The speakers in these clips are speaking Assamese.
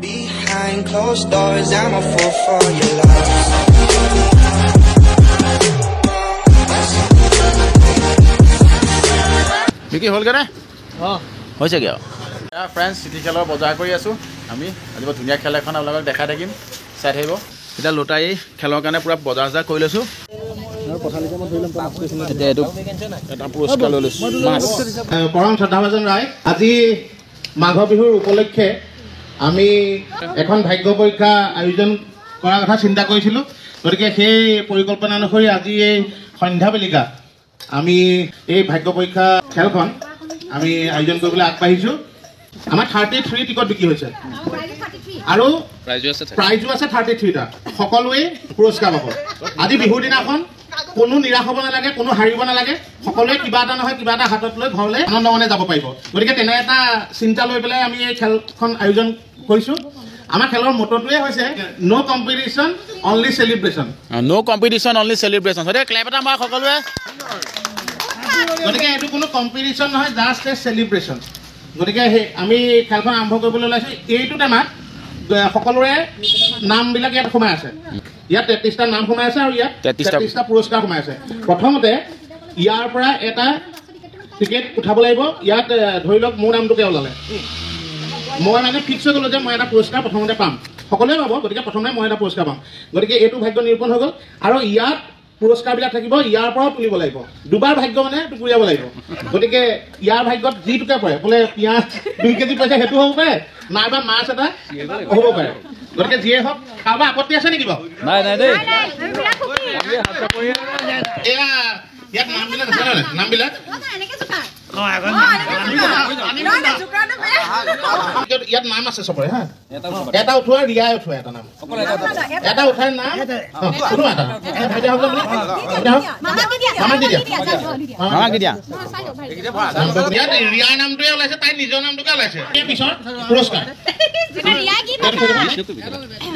Behind closed doors, I'm a fool for your love. Vicky, hold it. Oh, what's it go? Friends, city খেলৰ বজাৰ কৰি আছো আমি আজি ধুনীয়া খেল এখন আপোনালোকক দেখাই থাকিম চাই থাকিব এটা লটাই খেলৰ কাৰণে পুৰা বজাৰ যা কৰি লৈছো এটা পুৰস্কাৰ লৈ লৈছো মাছ পৰম শ্ৰদ্ধাভাজন ৰায় আজি মাঘ বিহুৰ উপলক্ষে আমি এখন ভাগ্য পৰীক্ষা আয়োজন কৰাৰ কথা চিন্তা কৰিছিলো গতিকে সেই পৰিকল্পনা অনুসৰি আজি এই সন্ধ্যা বেলিকা আমি এই ভাগ্য পৰীক্ষা খেলখন আমি আয়োজন কৰিবলৈ আগবাঢ়িছো আমাৰ 33 টিকট বিক্ৰী হৈছে আৰু প্ৰাইজো আছে 33টা সকলোৱে পুৰস্কাৰ পাব আজি বিহুৰ দিনাখন কোনো নিৰাশ হ'ব নালাগে কোনো হাৰিব নালাগে সকলোৱে কিবা এটা নহয় কিবা এটা হাতত লৈ ঘৰলৈ আনন্দ মনে যাব পাৰিব গতিকে তেনে এটা চিন্তা লৈ পেলাই আমি এই খেলখন আয়োজন কৰিছো আমাৰ খেলৰ মটটোৱে হৈছে নো কম্পিটিশন অনলি সেলিব্ৰেশন নো কম্পিটিশন অনলি সেলিব্ৰেশন হতে ক্লেপ এটা মাৰ সকলোৱে গতিকে এটো কোনো কম্পিটিশন নহয় জাস্ট এ সেলিব্ৰেশন গতিকে আমি খেলখন আৰম্ভ কৰিবলৈ ওলাইছো এইটো টাইমত সকলোৰে নামবিলাক ইয়াত সোমাই আছে ইয়াত 33টা নাম সোমাই আছে আৰু ইয়াত 33টা পুৰস্কাৰ সোমাই আছে প্ৰথমতে ইয়াৰ পৰা এটা টিকেট উঠাব লাগিব ইয়াত ধৰি লওক মোৰ নামটোকে ওলালে মই মানে ফিক্স হৈ গ'লো যে মই এটা পুৰস্কাৰ প্ৰথমতে পাম সকলোৱে পাব গতিকে প্ৰথমে মই এটা পুৰস্কাৰ পাম গতিকে এইটো ভাগ্য নিৰূপণ হৈ গ'ল আৰু ইয়াত পুৰস্কাৰবিলাক থাকিব ইয়াৰ পৰাও তুলিব লাগিব দুবাৰ ভাগ্য মানে টুকুৰিয়াব লাগিব গতিকে ইয়াৰ ভাগ্যত যিটোকে পৰে বোলে পিঁয়াজ 2 কেজি পইচা সেইটো হ'ব পাৰে নাইবা মাছ এটা হ'ব পাৰে গতিকে যিয়ে হওক কাৰোবাৰ আপত্তি আছে নেকি বাৰু নাই নাই দেই এয়া ইয়াত নামবিলাক আছে নহয় নামবিলাক ইয়াত নাম আছে চবৰে হা এটা উঠোৱা ৰিয়াই উঠোৱা এটা নাম এটা উঠাই নাম উঠোৱা এটা ৰিয়াৰ নামটোৱে ওলাইছে তাই নিজৰ নামটোকে ওলাইছে পিছত পুৰস্কাৰ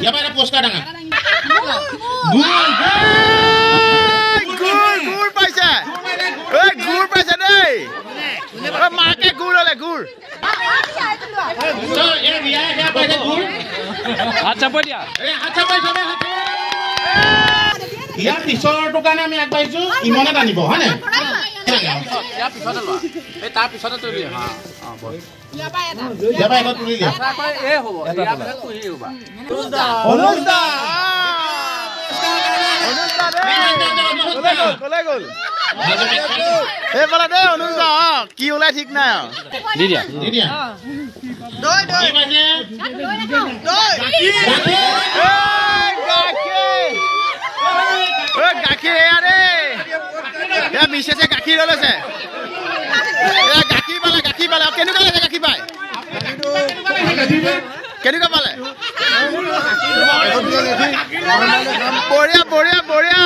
ইয়াৰ পৰা এটা পুৰস্কাৰ ডাঙৰ গুৰ পাইছে গুৰ পাইছে দেই মাকে গুৰ হলে গুৰ ইয়াৰ পিছৰটো কাৰণে আমি আগবাঢ়িছো ইমানে টানিব হয় নে তাৰ পিছতে তুলি কি ওলাই ঠিক নাই গাখীৰ মিছেছে গাখীৰ লৈছে গাখীৰ পালে কেনেকুৱা লাগে গাখীৰ পাই কেনেকুৱা পালে বঢ়িয়া বঢ়িয়া বঢ়িয়া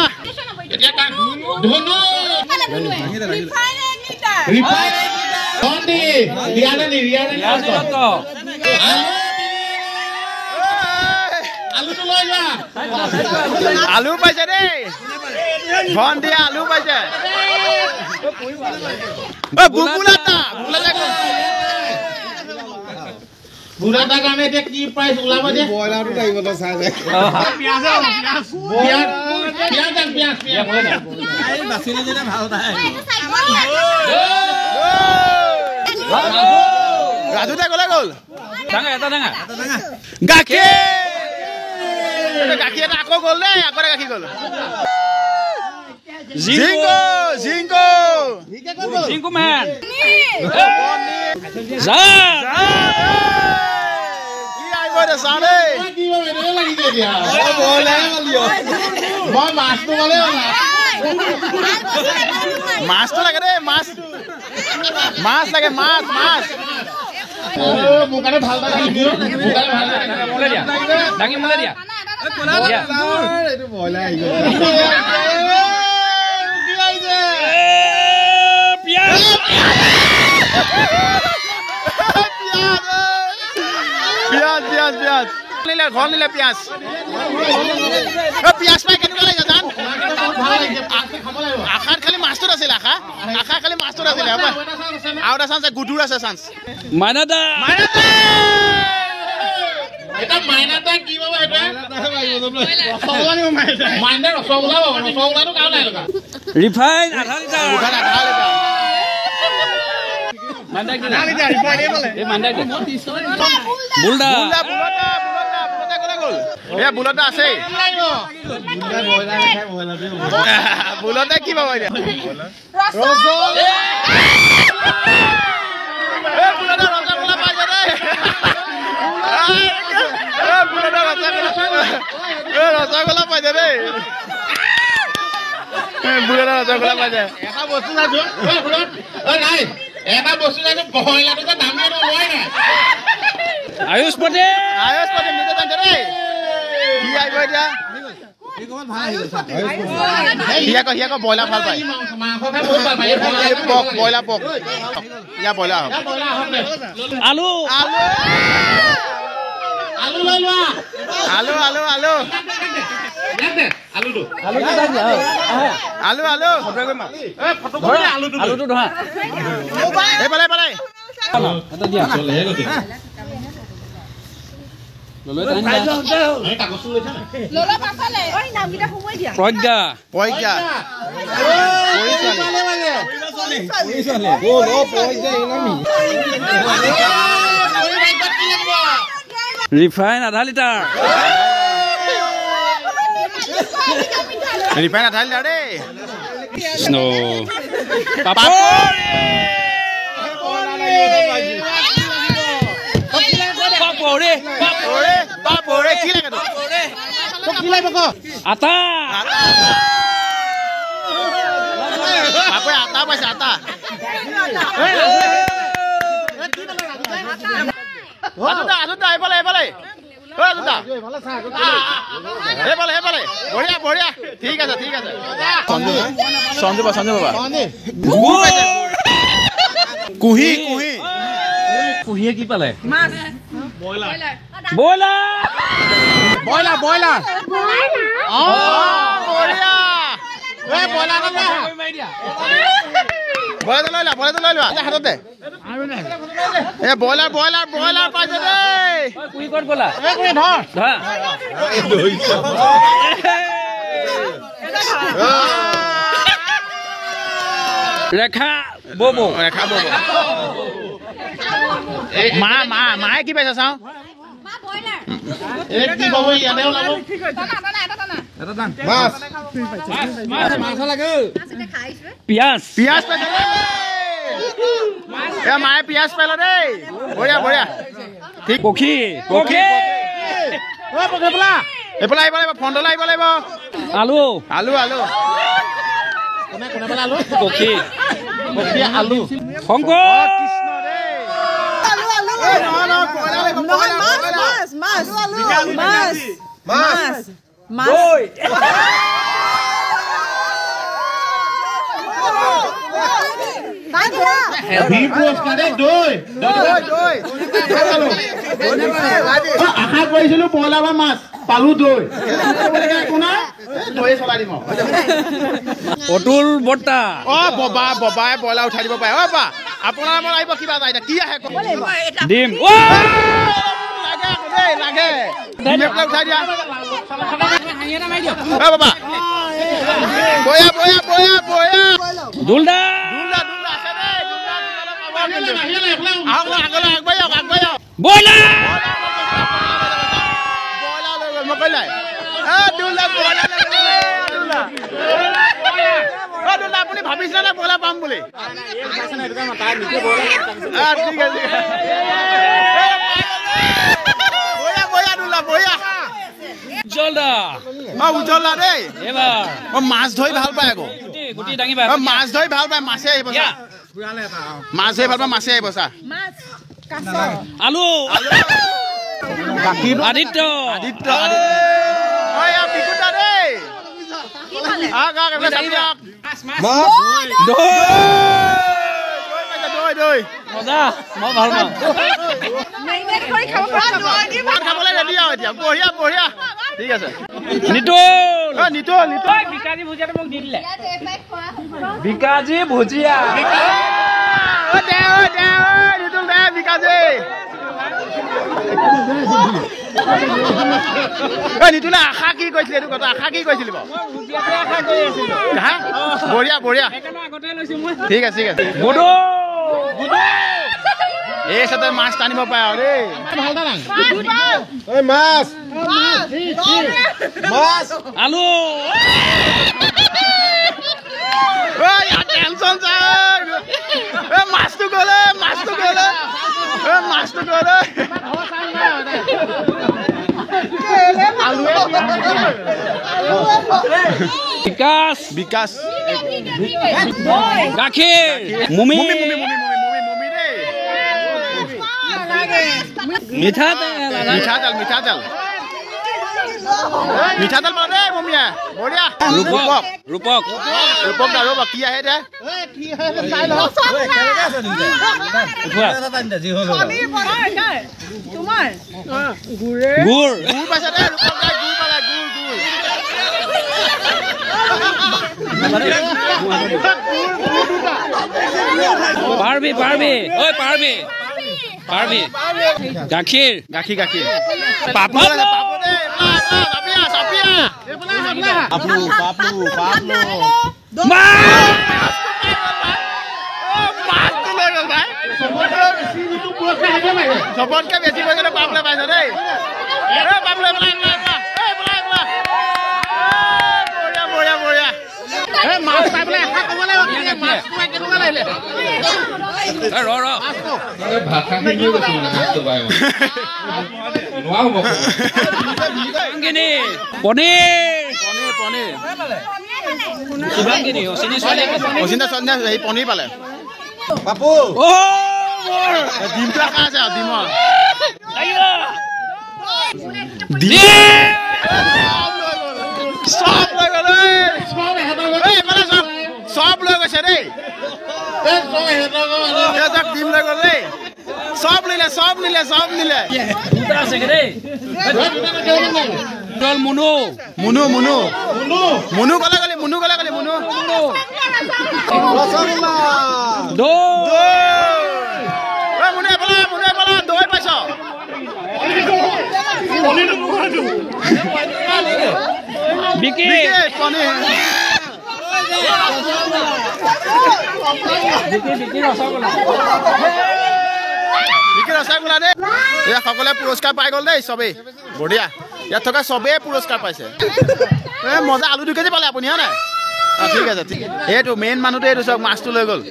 আলু পাইছে দেই ধন দিয়া আলু পাইছে বুঢ়াটাৰ কাৰণে এতিয়া কি প্ৰাইজ ওলাব দিয়া ব্ৰইলাৰটো লাগিব তো চাই যায় ৰাজুতে গলে গ'ল গাখীৰ গাখীৰ এটা আকৌ গ'ল দেই আকৌ গাখীৰ গ'ল জিংকো জিংকো জিংকো ম্যান যা কি আইব রে সারে কি হবে লাগি দিয়া বলে বলিও মই মাছটো বলে মাছ তো লাগে রে মাছ মাছ লাগে মাছ মাছ মুকারে ভাল লাগি দিও মুকারে ভাল লাগি মোলে দিয়া ডাঙি মোলে দিয়া এইটো বলে আই গ'ল পিয়াজ ঘৰ নিলে পিয়াজ পিয়াজ পাই কেনেকুৱা লাগে আশাত খালি মাছটোত আছিল আশা খালি মাছটোত আছিল আৰু এটা চান্স গুডুৰ আছে চান্স মাইনাদা এটা মাইনাদা কি বাবা এটা ৰসগোল্লা নিও মাইনাদা ৰসগোল্লা ৰসগোল্লাটো কাও নাই লগা ৰিফাইন আধা লিটাৰ মাইনাদা কি না লিটাৰ ৰিফাইন এই মাইনাদা বুলদা এ বুলদা আছে বুলদা কি বাবা এটা ৰসগোল্লা এ বুলদা ৰসগোল্লা পাই যায় এ বুলদা ৰসগোল্লা পাই যায় বুলদা ৰসগোল্লা পাই যায় এটা বস্তু চাইছো নাই এটা বস্তু চাইছো বহলাটো যে দামে নলয় নাই আয়ুষ পটেল নিজে জানছে ৰে কি আহিব এতিয়া হিয়াক ব্ৰইলাৰ ভাল পায় ব্ৰইলাৰ পক ইয়া ব্ৰইলাৰ আলু আলু লৈ লোৱা আলু আলুটো ধৰা এইফালে এটা দিয়া প্ৰজ্ঞা ৰিফাইন আধা লিটাৰ দেই আটা পাইছে আটা এইফালে বঢ়িয়া ঠিক আছে সঞ্জু বাবা কুহিয়ে কি পালে ব্ৰইলাৰ হাততে ব্ৰইলাৰ পাইছে দেই কুহি ক'ত গ'লা ৰেখা ববো মায়ে কি পাইছে চাওঁ পিয়াজ পাইছে মায়ে পিয়াজ পাইলে দেই বঢ়িয়া ঠিক পক্ষী এইফালে আহিব লাগিব ফ্ৰণ্টলৈ আহিব লাগিব আলু পক্ষী আলু শংকৰ আশা কৰিছিলো ব্ৰইলাৰ বা মাছ পালো দৈ একো নাই দৈ চলাই দিম অতুল বৰ্তা ববাই ব্ৰইলাৰ উঠাই দিব পাৰে আপোনাৰ মন আহিব কিবা এটা কি আহে ডিম লাগে উঠাই দিয়া বাবা দুলদা ব্ৰইলাৰ আপুনি ভাবিছিলে নে ব্ৰইলাৰ পাম বুলি উজ্জ্বল দেই মাছ ধৰি ভাল পায় আকৌ মাছ ধৰি ভাল পায় মাছে আহিব মাছে আহিব চা আলু আদিত্য দৈ মজা মই ভাল পাওঁ খাবলৈ ৰেডি আৰু এতিয়া বঢ়িয়া ঠিক আছে নিতুল নিতু বিকাজি ভুজিয়াটো মোক দি দিলে বিকাজি ভুজিয়া নিতু দে বিকাজি নিতুলে আশা কি কৈছিলে এইটো কথা আশা কি কৈছিলি বাৰু বঢ়িয়া বঢ়িয়া ঠিক আছে এই সাথে মাছ টানিব পায় আৰু দেই মাছ আলু টেনচন মাছটো গ'লে বিকাশ গাখীৰ মুমি মিঠাতেল পালে মমিয়া বঢ়িয়া ৰূপক কি আহে দে গুৰ পাইছে দে ৰূপক দাই গুৰ পালে পাৰবি গাখীৰ পাপু চবতকে বেছি পইচা পাপলে পাইছে দেই বঢ়িয়া মাছ পাই পেলাই এশা ক'ব লাগিব মাছ কেনেকুৱা লাগিলে পনীৰ পালে বাপু ডিমটো আশা আছে ডিমৰ সব লৈ গৈছে দেই ডিম লৈ গ'ল দেই সব নিলে মুনু গলে দৈ পাইছ বিকি ৰসগোল্লা দেই এয়া সকলোৱে পুৰস্কাৰ পাই গ'ল দেই চবেই বঢ়িয়া ইয়াত থকা চবেই পুৰস্কাৰ পাইছে মজা আলু 2 কেজি পালে আপুনি হয় নাই ঠিক আছে এইটো মেইন মানুহটো এইটো চব মাছটো লৈ গ'ল